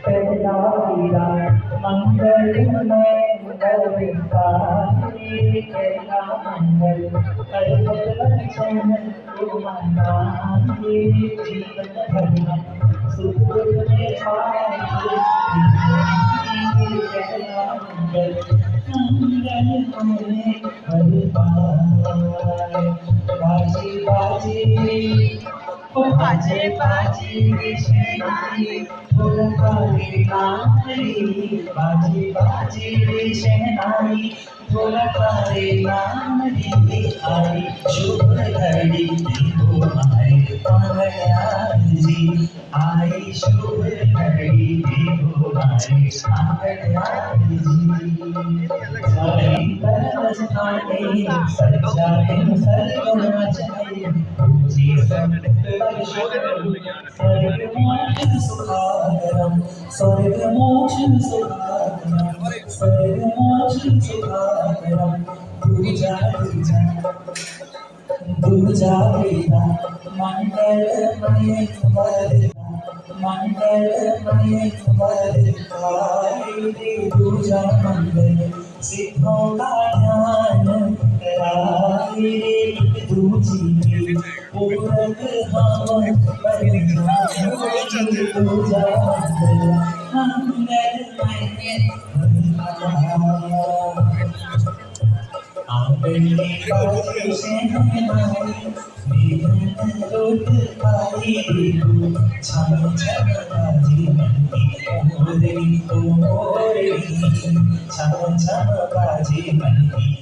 पहला हीरा मंगलमय मंगलकारी पहला मंगल कल्पवृक्षण कुमनारे जीवन भरना सुख में पाए पहला मंगल मंगलमय हरिपाय बाजी बाजी बाजे बाजे शहनाई ढोलकारे नारी बाजे बाजे शहनाई ढोलकारे नारी आई शुभ घड़ी देखो आए मंगलयान जी आई शुभ घड़ी देखो आए मंगलयान जी साई तरस खाने सच्चा दिन सर्वना चाहिए जी सब स्वर्गमोक्ष सुखागरम स्वर्गमोक्ष सुखागरम स्वर्गमोक्ष सुखागरम पूजा पूजा पूजा वेदा मंगलमय वरदा मंगलमय वरदाई पूजा मंगल सिद्धों का ध्यान कराए दूजी पूरक हम पूजा मंगलमय आंगन बाजी शहनाई मेहनत लूट पाई छम छम बाजी मंडी ओरे छम छम बाजी मंडी